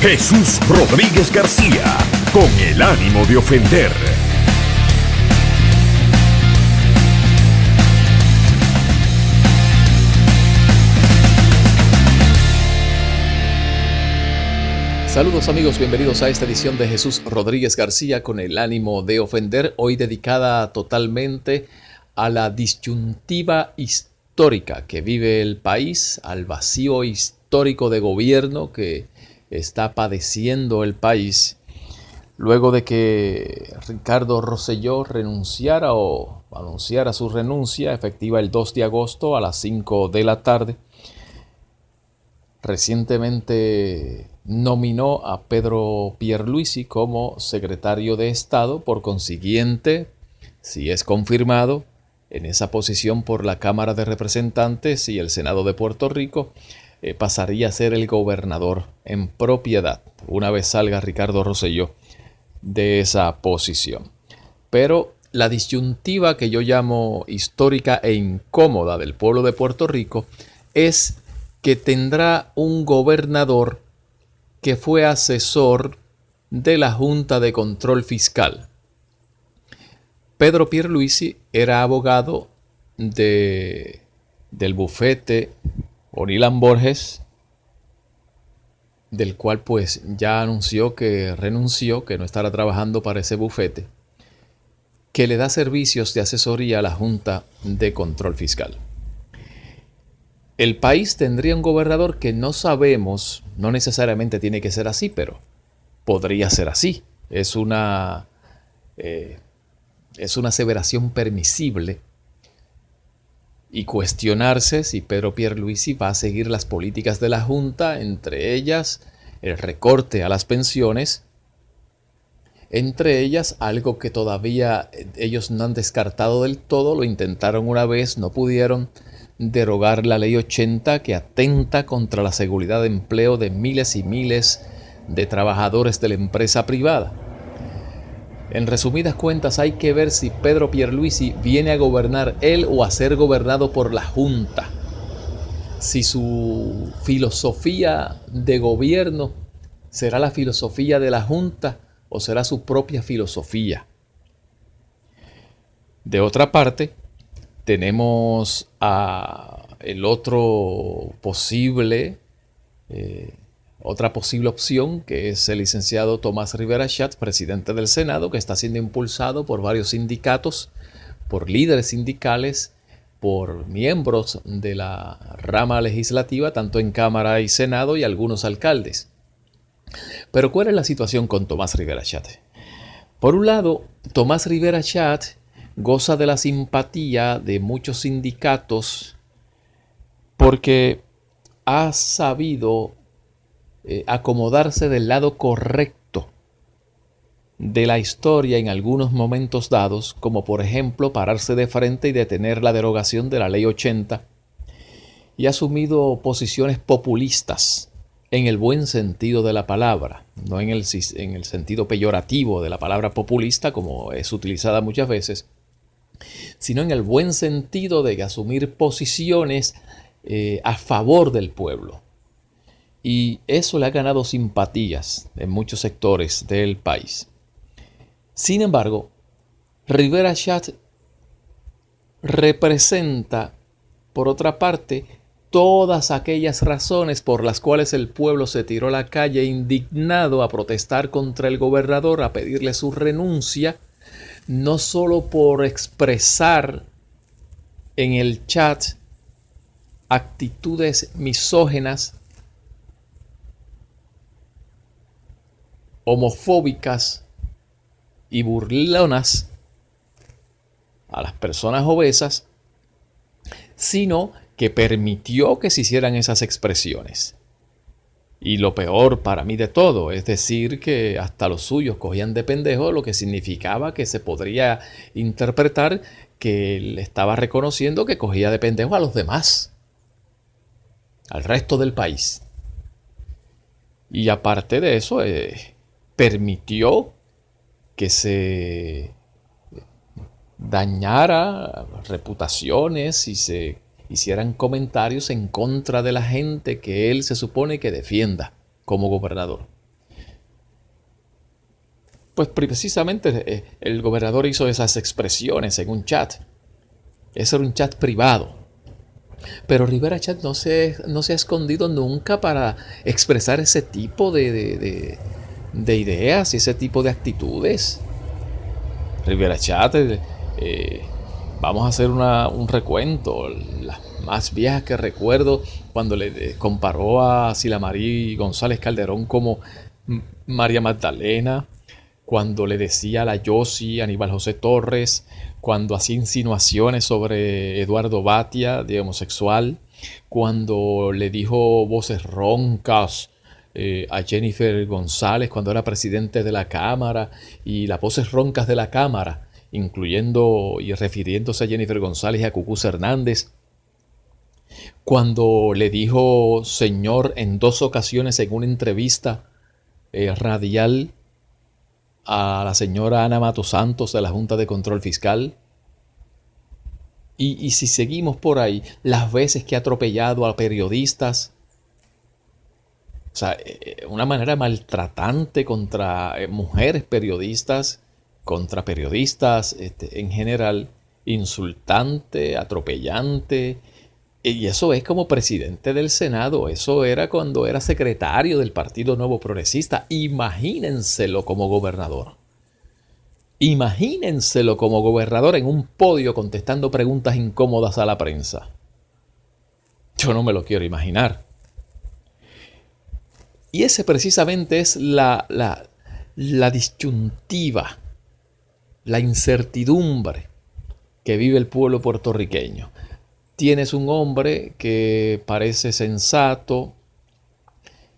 Jesús Rodríguez García, con el ánimo de ofender. Saludos amigos, bienvenidos a esta edición de Jesús Rodríguez García con el ánimo de ofender, hoy dedicada totalmente a la disyuntiva histórica que vive el país, al vacío histórico de gobierno que está padeciendo el país, luego de que Ricardo Rosselló renunciara o anunciara su renuncia efectiva el 2 de agosto a las 5 de la tarde. Recientemente nominó a Pedro Pierluisi como secretario de Estado. Por consiguiente, si es confirmado en esa posición por la Cámara de Representantes y el Senado de Puerto Rico, pasaría a ser el gobernador en propiedad una vez salga Ricardo Rosselló de esa posición. Pero la disyuntiva que yo llamo histórica e incómoda del pueblo de Puerto Rico es que tendrá un gobernador que fue asesor de la Junta de Control Fiscal. Pedro Pierluisi era abogado del bufete O'Neill & Borges, del cual pues ya anunció que renunció, que no estará trabajando para ese bufete, que le da servicios de asesoría a la Junta de Control Fiscal. El país tendría un gobernador que no sabemos, no necesariamente tiene que ser así, pero podría ser así. Es una aseveración permisible y cuestionarse si Pedro Pierluisi va a seguir las políticas de la Junta, entre ellas el recorte a las pensiones, entre ellas algo que todavía ellos no han descartado del todo, lo intentaron una vez, no pudieron, derogar la Ley 80 que atenta contra la seguridad de empleo de miles y miles de trabajadores de la empresa privada. En resumidas cuentas, hay que ver si Pedro Pierluisi viene a gobernar él o a ser gobernado por la Junta. Si su filosofía de gobierno será la filosofía de la Junta o será su propia filosofía. De otra parte, tenemos otra posible opción, que es el licenciado Tomás Rivera Schatz, presidente del Senado, que está siendo impulsado por varios sindicatos, por líderes sindicales, por miembros de la rama legislativa, tanto en Cámara y Senado, y algunos alcaldes. Pero ¿cuál es la situación con Tomás Rivera Schatz? Por un lado, Tomás Rivera Schatz goza de la simpatía de muchos sindicatos porque ha sabido acomodarse del lado correcto de la historia en algunos momentos dados, como por ejemplo pararse de frente y detener la derogación de la Ley 80, y ha asumido posiciones populistas en el buen sentido de la palabra, no en el sentido peyorativo de la palabra populista como es utilizada muchas veces, sino en el buen sentido de asumir posiciones a favor del pueblo. Y eso le ha ganado simpatías en muchos sectores del país. Sin embargo, Rivera Schatz representa, por otra parte, todas aquellas razones por las cuales el pueblo se tiró a la calle indignado a protestar contra el gobernador, a pedirle su renuncia, no solo por expresar en el chat actitudes misóginas, homofóbicas y burlonas a las personas obesas, sino que permitió que se hicieran esas expresiones. Y lo peor para mí de todo es decir que hasta los suyos cogían de pendejo, lo que significaba que se podría interpretar que él estaba reconociendo que cogía de pendejo a los demás, al resto del país. Y aparte de eso, permitió que se dañara reputaciones y se hicieran comentarios en contra de la gente que él se supone que defienda como gobernador. Pues precisamente el gobernador hizo esas expresiones en un chat. Ese era un chat privado. Pero Rivera Chat no se ha escondido nunca para expresar ese tipo de ideas y ese tipo de actitudes. Rivera Chat, vamos a hacer un recuento. Las más viejas que recuerdo, cuando le comparó a Silamarí González Calderón como María Magdalena, cuando le decía a la Yossi, Aníbal José Torres, cuando hacía insinuaciones sobre Eduardo Batia, de homosexual, cuando le dijo voces roncas a Jennifer González cuando era presidente de la Cámara, y las voces roncas de la Cámara, incluyendo y refiriéndose a Jennifer González y a Cucuz Hernández, cuando le dijo señor en 2 ocasiones en una entrevista radial a la señora Ana Matos Santos de la Junta de Control Fiscal. Y si seguimos por ahí, las veces que ha atropellado a periodistas, o sea, una manera maltratante contra mujeres periodistas, contra periodistas en general, insultante, atropellante. Y eso es como presidente del Senado. Eso era cuando era secretario del Partido Nuevo Progresista. Imagínenselo como gobernador. Imagínenselo como gobernador en un podio contestando preguntas incómodas a la prensa. Yo no me lo quiero imaginar. Y ese precisamente es la disyuntiva, la incertidumbre que vive el pueblo puertorriqueño. Tienes un hombre que parece sensato,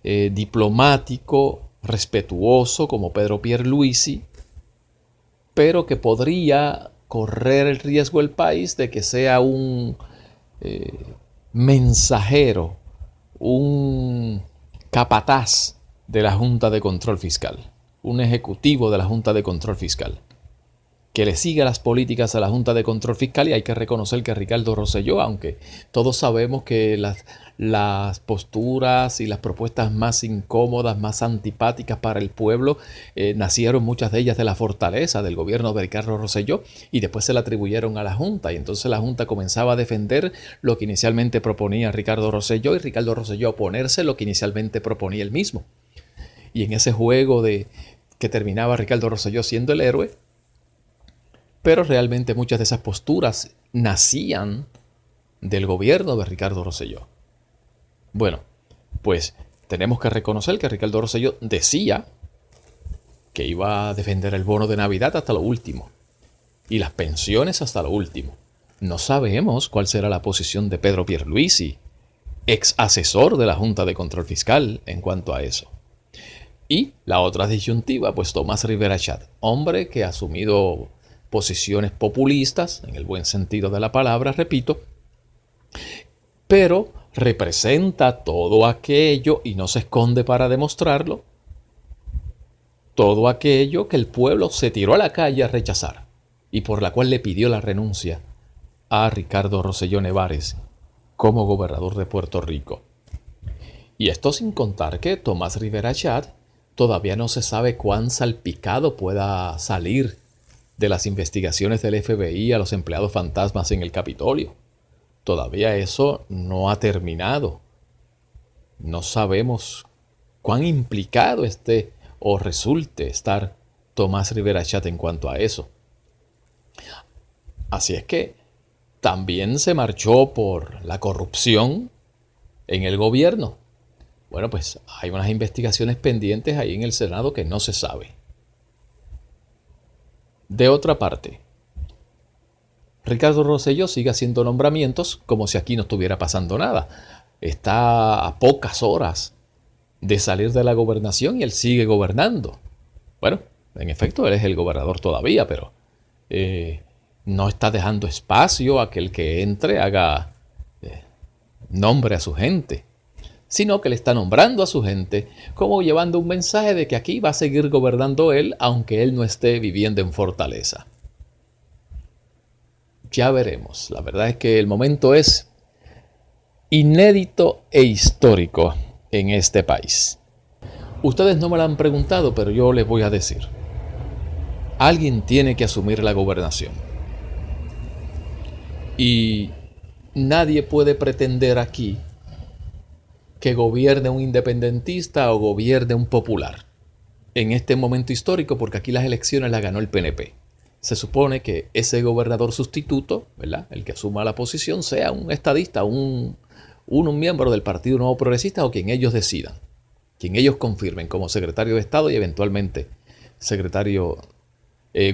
diplomático, respetuoso, como Pedro Pierluisi, pero que podría correr el riesgo el país de que sea un mensajero, un capataz de la Junta de Control Fiscal, un ejecutivo de la Junta de Control Fiscal, que le siga las políticas a la Junta de Control Fiscal. Y hay que reconocer que Ricardo Rosselló, aunque todos sabemos que las posturas y las propuestas más incómodas, más antipáticas para el pueblo, nacieron muchas de ellas de la fortaleza del gobierno de Ricardo Rosselló y después se le atribuyeron a la Junta, y entonces la Junta comenzaba a defender lo que inicialmente proponía Ricardo Rosselló y Ricardo Rosselló a oponerse a lo que inicialmente proponía él mismo. Y en ese juego que terminaba Ricardo Rosselló siendo el héroe, pero realmente muchas de esas posturas nacían del gobierno de Ricardo Rosselló. Bueno, pues tenemos que reconocer que Ricardo Rosselló decía que iba a defender el bono de Navidad hasta lo último y las pensiones hasta lo último. No sabemos cuál será la posición de Pedro Pierluisi, ex asesor de la Junta de Control Fiscal, en cuanto a eso. Y la otra disyuntiva, pues Tomás Rivera Chat, hombre que ha asumido posiciones populistas, en el buen sentido de la palabra, repito, pero representa todo aquello, y no se esconde para demostrarlo, todo aquello que el pueblo se tiró a la calle a rechazar y por la cual le pidió la renuncia a Ricardo Rosselló Nevares como gobernador de Puerto Rico. Y esto sin contar que Tomás Rivera Chat todavía no se sabe cuán salpicado pueda salir de las investigaciones del FBI a los empleados fantasmas en el Capitolio. Todavía eso no ha terminado. No sabemos cuán implicado esté o resulte estar Tomás Rivera Chat en cuanto a eso. Así es que también se marchó por la corrupción en el gobierno. Bueno, pues hay unas investigaciones pendientes ahí en el Senado que no se sabe. De otra parte, Ricardo Rosselló sigue haciendo nombramientos como si aquí no estuviera pasando nada. Está a pocas horas de salir de la gobernación y él sigue gobernando. Bueno, en efecto, él es el gobernador todavía, pero no está dejando espacio a que el que entre haga nombre a su gente, sino que le está nombrando a su gente como llevando un mensaje de que aquí va a seguir gobernando él, aunque él no esté viviendo en Fortaleza. Ya veremos. La verdad es que el momento es inédito e histórico en este país. Ustedes no me lo han preguntado, pero yo les voy a decir. alguien tiene que asumir la gobernación. Y nadie puede pretender aquí que gobierne un independentista o gobierne un popular en este momento histórico, porque aquí las elecciones las ganó el PNP. Se supone que ese gobernador sustituto, ¿verdad?, el que asuma la posición, sea un estadista, un miembro del Partido Nuevo Progresista o quien ellos decidan, quien ellos confirmen como secretario de Estado y eventualmente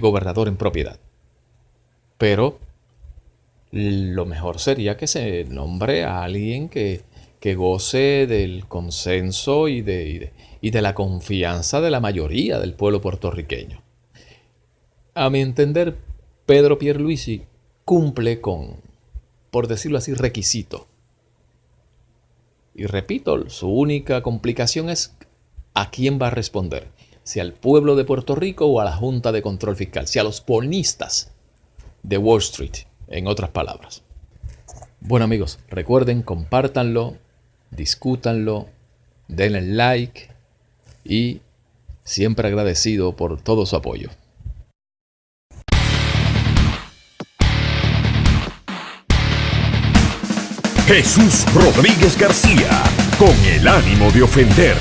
gobernador en propiedad. Pero lo mejor sería que se nombre a alguien que goce del consenso y de la confianza de la mayoría del pueblo puertorriqueño. A mi entender, Pedro Pierluisi cumple con, por decirlo así, requisito. Y repito, su única complicación es a quién va a responder. Si al pueblo de Puerto Rico o a la Junta de Control Fiscal. Si a los bonistas de Wall Street, en otras palabras. Bueno amigos, recuerden, compártanlo, discútanlo, denle like y siempre agradecido por todo su apoyo. Jesús Rodríguez García, con el ánimo de ofender.